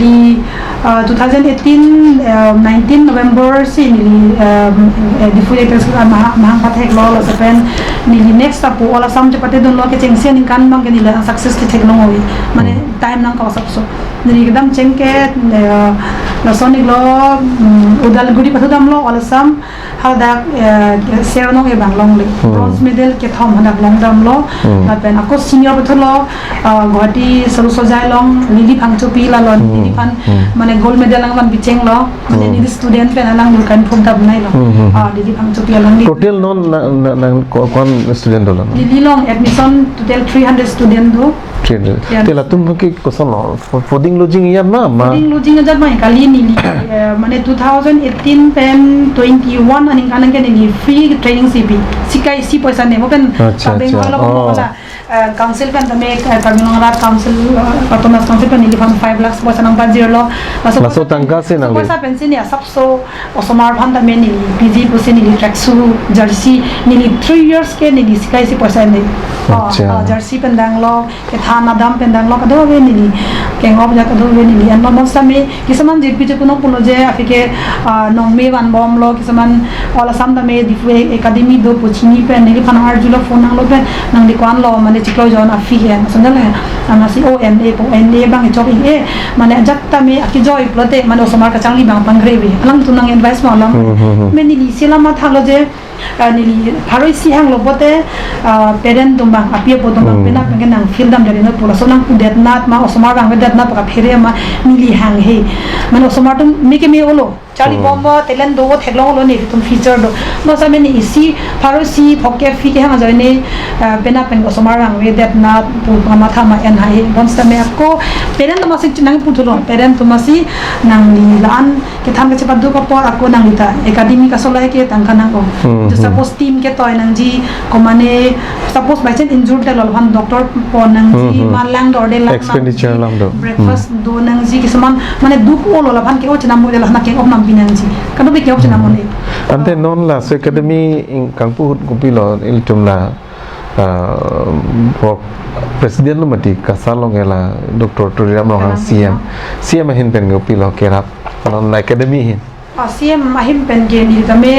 B: ni 2018 19 November sini defulator mahang pathek lo so pen ni next apu ola sam je pate don lo ke cheng sen kan mang ke ni la success ke thek long oi mane time nang ka sab so ni ekdam cheng ke la sonik lo udalguri pathudam lo ola sam hadak serno e banglong le bronze medal ke thom hadak long dam lo la pen ako senior patholo guwahati salu sojai long lili phangcho pi la lo lili phan mane gold medal lang ban bicheng lo mane ni student pen alang kan phum dab nai lo lili phangcho pi alang
D: total non nang kon student lo
B: lili long admission total 300 student do
D: te la tum ki koson lo fooding lodging ya ma
B: fooding lodging ajat mai kali ni mane 2018 pen 21 aning kanang ke ni free training cp sikai si paisa ne mo pen sabeng lo ko council pen tame Karminongarat council autonomous council pen ni 5 lakhs paisa nang 50 lo
D: maso tangka se nang
B: paisa pension ya sabso osomar bhan tame ni pg pusin ni tracksu jersey ni 3 years ke ni sikai si paisa ne jersey pen dang lo ke thana dam pen dang lo ka do ni kengop ja ka do ni an mo same kisaman jp je kuno puno je afike nongme wan bom lo kisaman ola sam tame difwe academy do pochini pen ni phan har julo phone nang lo pen nang di kwan lo mane chiklo jon afi hen sondal he amasi o n a po n a bang chok e mane jatta me aki joy plote mane somar ka changli bang pangrewi alang tunang advice ma lam me ni silama thalo je ni pharoi si hang lo bote parent dum bang apia po dum bang pena pengen nang feel dam jari no pula sonang kudet nat ma osomar bang vedat nat ka phere ma nili hang he mane osomar tum meke me olo chali bomba telen do theklong lo ni tum feature do no sa me ni isi pharoi si phokke fi ke hang jai ne pena pen osomar bang vedat nat pu ma tha ma en hai bon sa me ko parent dum si nang pu thulo parent dum si nang ni lan ke tham ke cepat do ko por aku nang lita academy ka solai ke tangka nang ko suppose team ke toy nang ji komane suppose by chance injured the lolhan doctor po nang ji malang dor de lang
D: expenditure lang do
B: breakfast do nang ji kisaman mane duk o lolhan ke o chana mo de la na ke op nam pinang ji kanu be ke op chana mo ne
D: ante non la so academy in kangpu gupi lo iltum la presiden lo mati kasalong ela dr Turiram lo cm hin pen gupi lo kerap non academy hin
B: CM mahim pen ke ni tame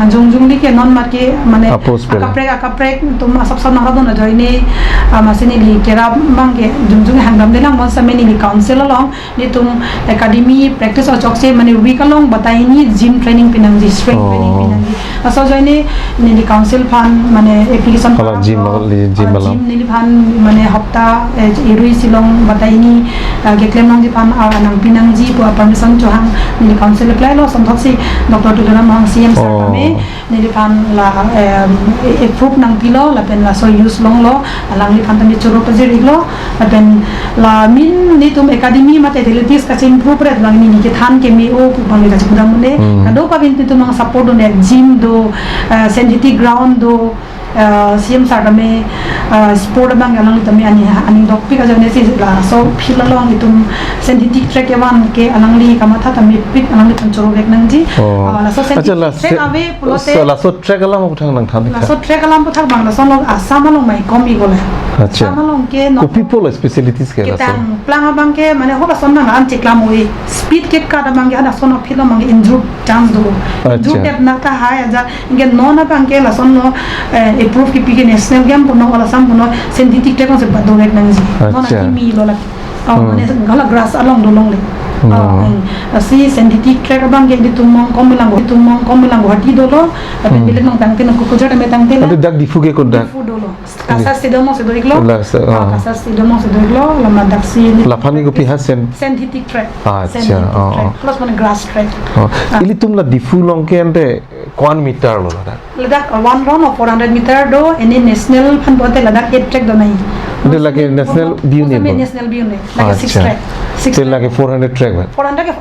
B: anjung li ke non marke mane akaprek tum sab sab na do na joine masini li kera bangke jungjung hangdam de lang mon same ni council long ni tum academy practice or chokse mane week long batai ni gym training pinang ji strength training pinang ji aso joine ni council fan mane application
D: gym
B: ni fan mane hafta erui silong batai ni ke claim nang ji fan nang pinang ji permission johang ni council apply lo si Dr. Turiram mang CM sa kami nilipan la approve nang pilo la pen la so use long lo alang lipan tami churo pajir iglo la pen la min ni tum academy mate facilities ka improve red lang ni ke than ke mi o ku bang ga chukda mune kado pa bin tum mang support do net gym do sensitive ground do CM sa kami sport bang alang tami ani dok pi ka jane si la so phila long itum sensitive track ewan ke alang li kamatha tami pik alang li churo vek nang ji la so sensitive ave pulote
D: la so track alam uthang nang than
B: la so track alam puthak bang la so long asam long mai komi gole
D: acha
B: long ke no
D: people specialties ke la so
B: plang bang ke mane hoba son nang an cheklam oi speed ke ka da bang ana son philo mang injured chance do injured tap na ka ha ja inge no na bang ke la son no approve ki pike national game puno wala sam puno sensitive track on se badorek nang ji no na ki mi lo la mane gala grass along do long le si synthetic track bang ke di tumong komelang hati dolo tapi bilik nong tangte nong kukujar me tangte
D: Ante dak difu ke kodak.
B: Difu dolo kasar sidomo sedoriklo kasar sidomo sedoriklo lama dak si
D: Lapani ko pihas sen.
B: synthetic track
D: Acha.
B: plus mana grass track
D: Ili tumla difu long ke ante 1 meter lo dak.
B: Ladakh 1 round of 400 meter do ini national fan bote Ladakh 8 track do nai.
D: Ante lagi national view ne.
B: National view ne. Like 6 track.
D: Te lagi 400 track ba.
B: 400 ke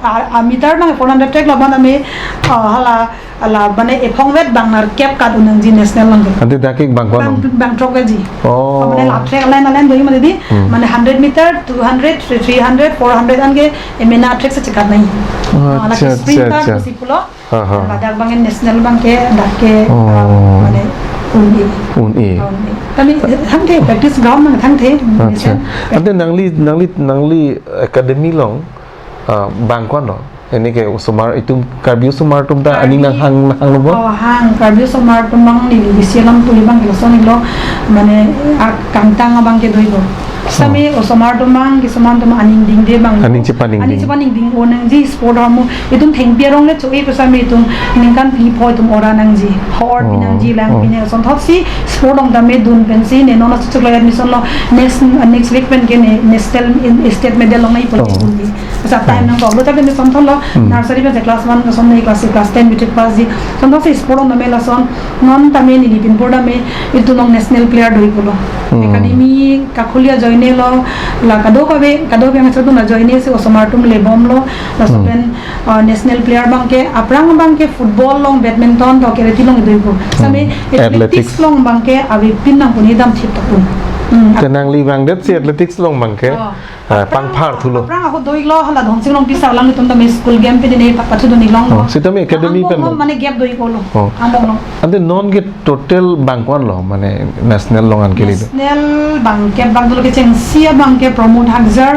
B: meter nang 400 track laban ame hala bane ephong wet bangnar cap kad unang ji national lang.
D: Ante dak ek bang kono.
B: Bang trok ji.
D: Oh.
B: Mane la track line doi mane di mane 100 meter 200 300 400 ange emena track se chekat nai.
D: Acha acha.
B: Sipulo. Ladakh bangin national bang ke dak ke mane
D: Uni.
B: Tapi thang the practice ground mang thang the.
D: Acha. Ante nangli academy long bang kono. Ini ke usumar itu karbi usumar tumta aning nang hang lobo.
B: Hang karbi usumar tumang ni bisilam tulibang kilson lo mane kangtang bang ke doibo. Sami usumar tumang kisuman tumang aning ding de bang.
D: Aning cepaning
B: ding onang ji sport hamu itum theng pierong le choi ko sami itum ningkan pi phoi tum ora nang ji hor pinang ji lang pinang son thot si sport ong da me dun pensi ne nona chu la admission lo next week pen ke ne national state medal long nai pol ji sa time nang ko lo ta me son thot lo nursery pe class 1 ka son nei class 10 metric pass ji son thot si sport ong da me la son non ta me ni pin boda me itu nong national player doi polo academy kakulia join lo la kado be ngasa tu na join se osomar tum lebom lo la sopen national player bangke aprang bangke football long badminton to kereti long doibo same athletics long bangke abi pinnang puni dam thip to pun
D: tenang li bang det si athletics long bangke pang phar thulo
B: aprang ho doi lo hala dhonsing long pisa lang tum da school game pe nei pathu doni long lo
D: sitami academy pen
B: mane gap doi ko lo ambong lo
D: ante non get total bangkwan lo mane national long an keli
B: national bangke bang dolo ke cheng sia bangke promote hakjar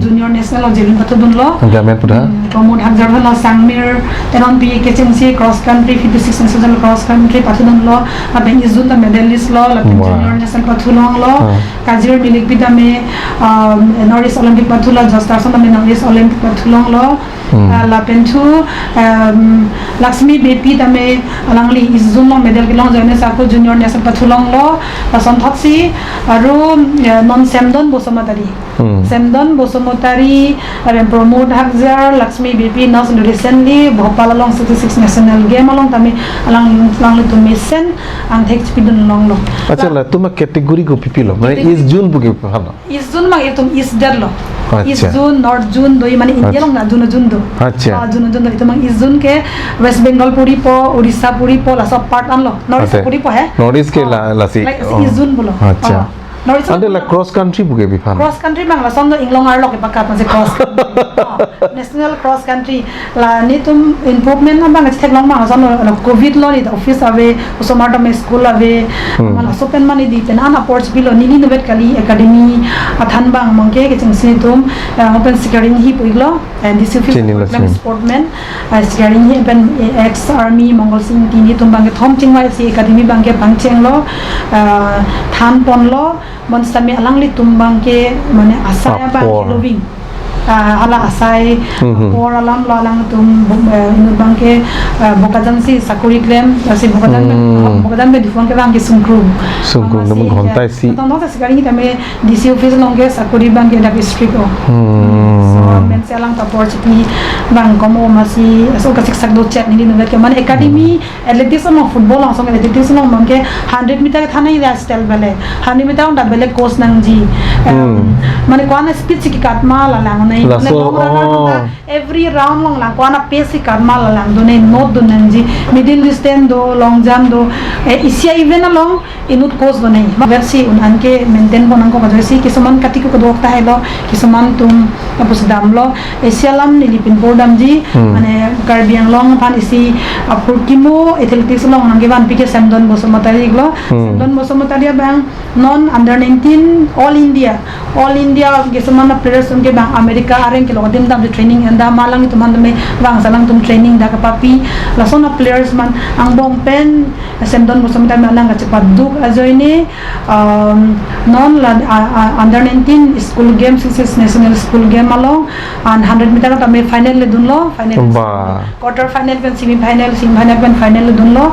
B: junior national lo jelin pathu dun lo
D: gamet pudha
B: promote hakjar lo sangmir tenon pi ke cheng si cross country 56 national cross country pathu dun lo aben izun da medalist lo la junior national pathu long lo kajir milik bidame Norris Olympic patula justarson da Norris Olympic patulong lo la pentu Lakshmi Bepi dame alangli izun long medal kilong joine sako junior national patulong lo son thotsi aru non semdon bosomotari promote hakjar Lakshmi Bepi nos recently Bhopal long 66 national game along tame alang to mission ang thek pidun long lo
D: acha la tuma category go pipilo mane is june buge hana
B: is june ma etum is der lo is
D: Acha.
B: june north june doi mane india long na june do
D: Acha.
B: june do etum is june ke west bengal puri po odisha puri po la sab part an lo north
D: Ate.
B: puri po hai
D: Northeast ke la si
B: like is june bolo
D: Acha.
B: north
D: ante la cross country buge bifan
B: cross country bang la son do inglong ar lo ke pakka pa se cross national cross country la ni tum improvement na bang thek long bang son la covid lo ni office ave usomata me school ave man sopen mani di pen ana ports bilo ni novet kali academy athan bang mangke ke ching si tum open securing hi puiglo and this is sportman securing hi pen ex army mongol singh tini tum bang thom chingwai si academy bang ke pangcheng lo than pon lo bon sami alangli tumbang ke mane asaya bang loving ala asai por alam lo alang tum inu bang ke bokadan si sakuri claim si bokadan be difon ke bang ke sungkru
D: namun gontai si
B: to no ta sigari ni tame dc office long ke sakuri bang ke dak district o so men selang ta porti bang komo masi so ka sik sak do chat ni no ke man academy athletics no football no so athletics no bang ke 100 meter ke thana ida style bele 100 meter da bele coach nang ji mane kwana speed ki katma la lang
D: La so
B: every round long lang kwana pace ki katma la lang do nei not do nang ji middle distance do long jump do isia even long inut coach do nei versi unan ke maintain bonang ko kajasi kisuman kati ko dokta hai lo kisuman tum apus dam lo isia lam ni lipin bodam ji mane karbiang long pan isi apur kimo athletics long nang ke ban pike samdon bosomotari glo samdon bosomotari bang non under 19 all India kisuman players unke bang America areng ke lo dim dam training and da malang itu man me wang salang tum training da kapapi la sona players man ang bong pen semdon mo samta malang ka cepat duk ajoine non la under 19 school games is national school game along and 100 meter ta me final le dunlo final quarter final pen semi final pen final le dunlo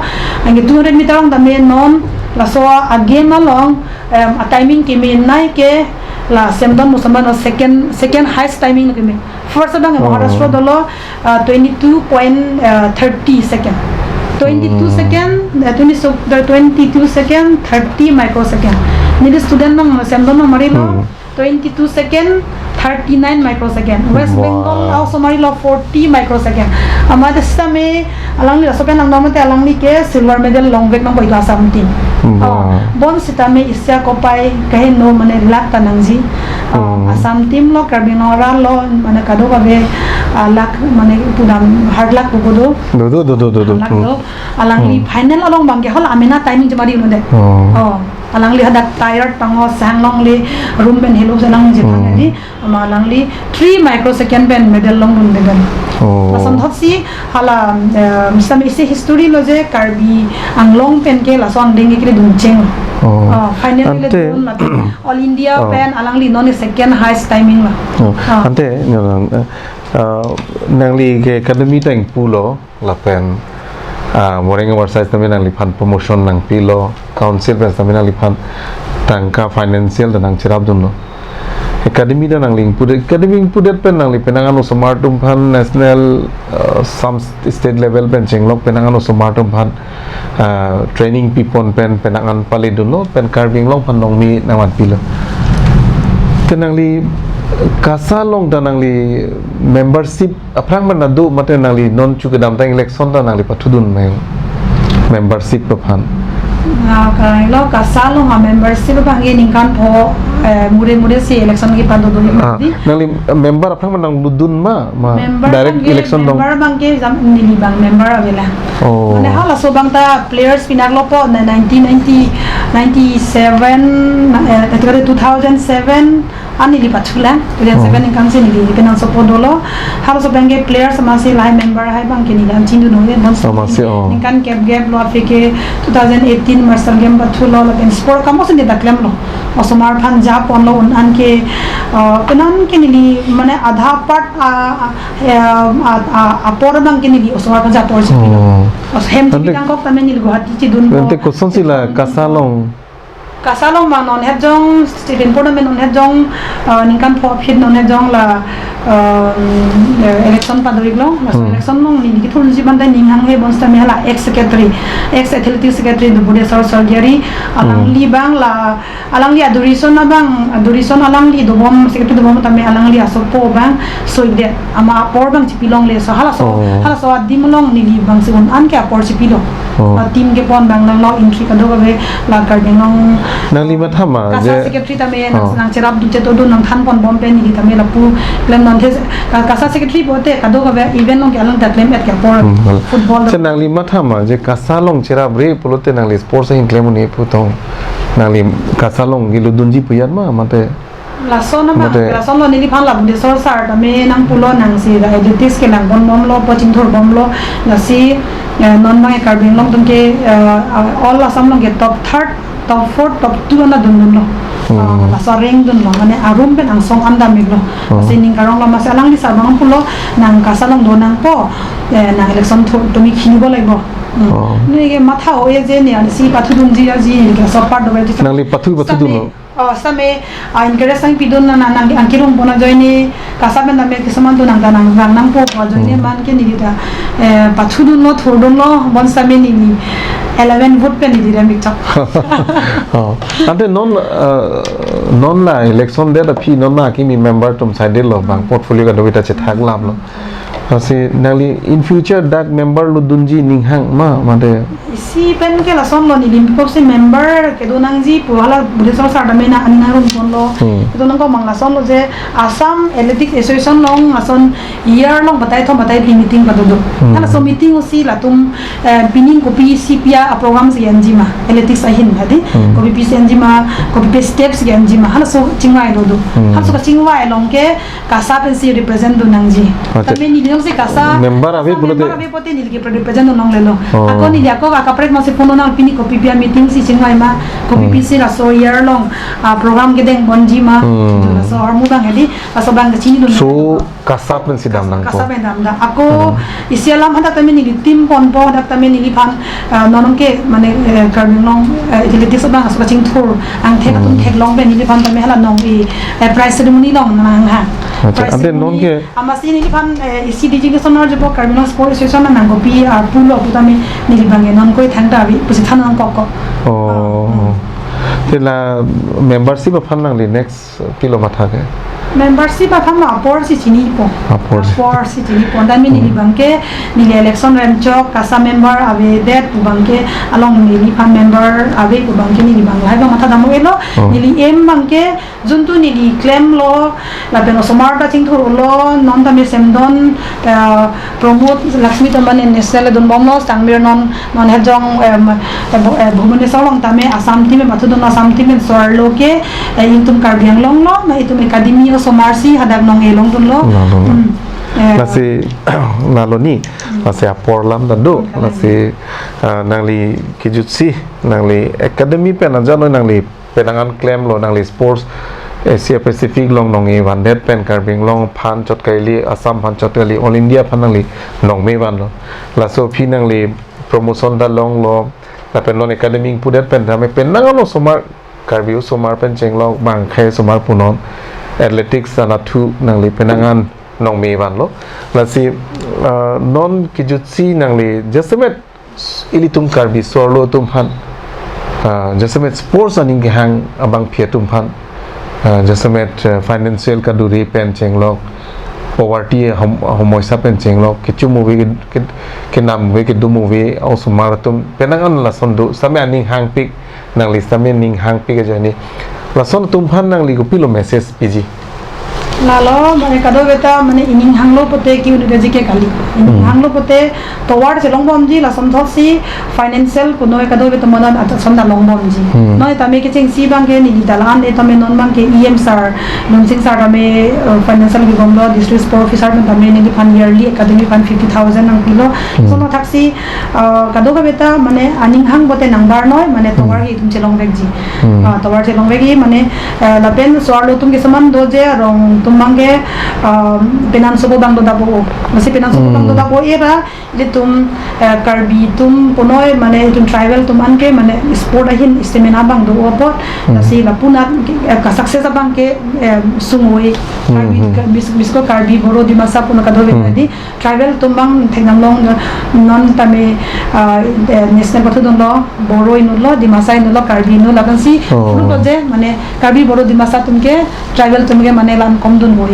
B: ang 200 meter ang ta me non la so a game along a timing ki me nai ke la semdon musaman second highest timing ke me first bang Maharashtra dolo 22.30 second 22 second 22 second 30 microsecond ni student bang semdon mari lo 22 second 39 microsecond West Bengal also mari lo 40 microsecond amada same alang li so pen ang nomate alang li ke silver medal long weight nang boila something bon sitame isya ko pai kahe no mane lak tanangji asam team lo karbinora lo mane kado babe lak mane pudam hard lak bugodo do alang li final along bangke hol amena timing jemari no de alang li hadak tired pango sanglong li room ben hello salang jepang di alang li 3 microsecond ben medal long dun degan lasan thotsi hala misam isi history lo je karbi ang long pen ke lason dengi kile dun cheng finally le dun all india pen alang li non second highest timing la
D: ante nang li ke academy tang pulo la pen moreng website tamen nang lipan promotion nang pilo council pen tamen nang lipan tangka financial dan nang cirap dunno academy dan nang link pudet academy pudet pen nang lipenangan smart phan national some state level pen chenglok penangan smart phan training pipon pen penangan pali dunno pen carving long phan nong mi nang wan pilo tenang li kasalong dan nang li membership aprang man nadu mate nang li non chukadam tang election dan nang li pathudun membership phan
B: kai lo kasalong membership bang ini kan po mure si election ki padu dun
D: nang li member aprang man nang ludun ma direct election dong
B: member bang ke jam ni bang member avela mane hala so bang ta players pinaglo po 1997 2007 ani lipat chula 2007 ingkang sini di penang sopodolo halo so bang players masih lai member hai bang ke ni dan cindu no ye bon ingkan gap lo afike 2018 master game bathulo lo pen sport kamo sini daklem lo osomar phan ja pon lo an ke penan ke ni mane adha part apor bang ke ni osomar phan ja por si os hem ti kang kok tamen ni guwahati chi dun
D: ente koson sila
B: kasalong ma non het jong student tournament non het jong ningkan profit non het jong la election padri lo election nong ni ki thun jiban da ning hang he bonsta me hala ex athletic secretary du bude surgery alang li bang la alang li adurison alang li do bom secretary do bom tame alang li asopo bang so ide ama por bang chipilong le so hala so dimlong ni li bang sigon an ke por chipilo team ke pon bang nang lo entry ka do be la carding nong
D: nang lima thama
B: je secretary tame nang cherap du cheto do nang than pon bom pen ni tame la pu claim non the kasa secretary bote kado ka event nong alang ta claim at ka por football
D: nang lima thama je kasalong cherap re polote nang li sports in claim ni putong nang lim kasalong gilu dunji puyan ma mate
B: lason lo nili phan la bunde sor sar tame nang pulo nang si da editics ke nang bom lo pochin thor bom lo la si non mai carbon long dun ke all asam long ke top 3rd top 4th top 2 na dun lo la soreng dun lo mane arum pen ang song anda mig lo sining karong lo mas alang di sa bang pulo nang kasalong do nang po nang election to mi khinibo laibo ni ke matha hoye je ni an si pathu dun ji ke support do be
D: nang li pathu dun lo
B: same encourage sang pidon na nang angkirum bona joini kasaben na me kisaman to nang nang po joini man ke ni dita pathudun no thordun no bon same ni 11 vote pe ni dira mi chak
D: ante non la election de da phi non na ki mi member tum side lo bang portfolio ka do ita che thak lam lo Kasi nangli in future dak member lu dunji ninghang made
B: si pen ke la son lo ni lim ko si member ke do nang ji pu hala bude so sa da me na an na rum son lo do nang ko mang la son lo je Assam Athletics Association long ason year long batai meeting ba do hala so meeting si la tum pinning ko pi si pia a program si anjima athletics ahin hadi ko pi si anjima ko pi steps si anjima hala so chingwai do hala so ka chingwai long ke kasa pen si represent do nang ji tame ni long si kasa
D: member abe bulo de
B: member abe pote ni ke represent do nong le lo ako ni ako ka kapret mo si puno nang pini ko pi pia meeting si chingwai ma ko pi si la so year long program ke deng bonji ma so har mu bang hadi aso bang chini do
D: so kasap men sidam nang ko
B: kasap dam da ako isialam hada tame ni tim pon po hada tame ni pan nonong ke mane karming long athletics bang aso ching thur ang the katun thek long be ni pan tame hala nong i prize ceremony long nang ha
D: ade non ke
B: amasi ni pan ECDG ke sonor je po karming sport association nang go pi pulo putame ni bang non koi thang da bi pusi than nang kok
D: tela membership aphan nang li next kilometer ke
B: membership apam na apor si chini po
D: Apor
B: si chini po dan ni bangke ni election rancho kasa member ave det bangke along ni pan member ave bangke ni bang lai mata damu elo ni em bangke juntu ni claim lo la beno somar ta ching thur lo non ta me semdon promote Lakshmi Tombane national don bomlo sangmir non hejong bhubaneswar long tame Assam team mathu don Assam team sorlo ke intum karbiang long lo ma itum academy somarsi hadak nong elong dun lo
D: nasi naloni nasi apor lam dadu nasi nangli kijutsi nangli academy pen anjano nangli penangan claim lo nangli sports Asia Pacific long nong e wandet pen karbing long phan chot kaili Assam phan chot kaili all India phan nangli nong me wan lo la so phi nangli promotion da long lo la pen non academy pudet pen rame pen nangalo somar karbiu somar pen chenglong bang khe somar punon athletics ana thu nangli penangan nong me wan lo la si non kijutsi nangli jasemet ilitum karbi sorlo tum phan jasemet sports aning ke hang abang phia tum phan jasemet financial kaduri pen chenglok poverty homoisa pen chenglok kichu movie ke nam we ke du movie also marathon penangan la sondu same aning hang pik nangli same ning hang pik jani lason tumhan nang ligo pilo message piji
B: lalo mane kado beta mane ining hanglo pote ki university ke kali ining hanglo pote toward se longbom ji la somthok si financial kuno kado beta manan at sonda longbom ji noi tame ke cheng si bang ke ni dalan e tame non bang ke em sar non sing sar tame financial ki gomlo district sport officer tame ni fan yearly academy fan 50000 nang kilo sono taxi kado beta mane aning hang bote nangbar noi mane toward ki tum chelong vek ji toward chelong vek gi mane lapen swalo tum ke saman doje rong tumbangke penan sobo bang do dabo masih penan sobo bang do dabo era ile tum karbi tum ponoi mane tum tribal tum anke mane sport ahin istemena bang do opot nasi lapuna ka success bang ke sungoi karbi bisko karbi boro di masa puna kadove di tribal tum bang thengnam long non tame national pathu don lo boro inulo di masa inulo karbi inulo lagan si fruto je mane karbi boro di masa tumke tribal tumke mane lan dun boy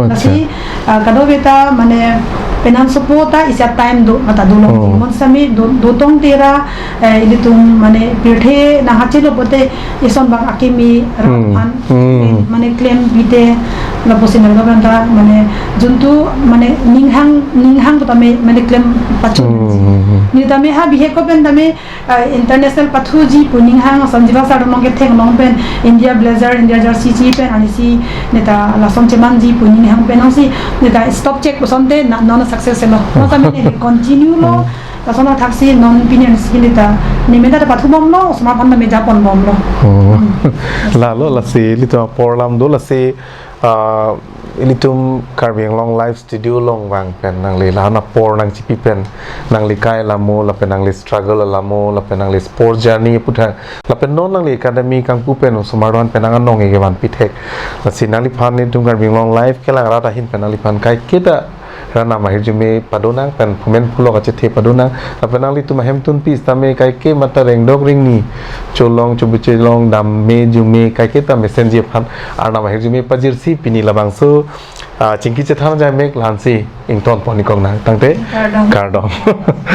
B: nasi kado beta mane penan supporta isya time do mata dulong mon sami do tong tera ini tum mane pirthe na hachilo pote ison bang akimi rapan mane claim bite la posinar ga banta mane juntu mane ninghang to mane claim pachu ni tame ha bihe ko ben tame international pathuji puninghang sanjiva sar nong ke theng nong pen India blazer India jersey chi pen ani si neta la som cheman ji puninghang pen si neta stop check posonte non success lo no tame continue lo la sona taxi non opinion skilita ni meta pathu bom lo sma pan me japon bom lo
D: la lo la si lito porlam do la si ilitum karbiang long live studio long wang pen nang li la na por nang chipi pen nang li kai la mo la pen nang li struggle la mo la pen nang li sport journey putha la pen non nang li academy kang pu pen sumaron pen nang nong e wan pithek la si nang li phan ni tum karbiang long live ke lang ra ta hin pen nang li phan kai kita rana mahir jume padonang pen phumen phulo ka chethe padonang la pen nang li tum hem tun pis tame kai ke mata reng dog ring ni cholong chubuche long dam me jume kai ke ta messenger phan arna mahir jume pajir si pini labang so jingki che thang jai mek lan si ing ton pon ni kong nang tang te kar dom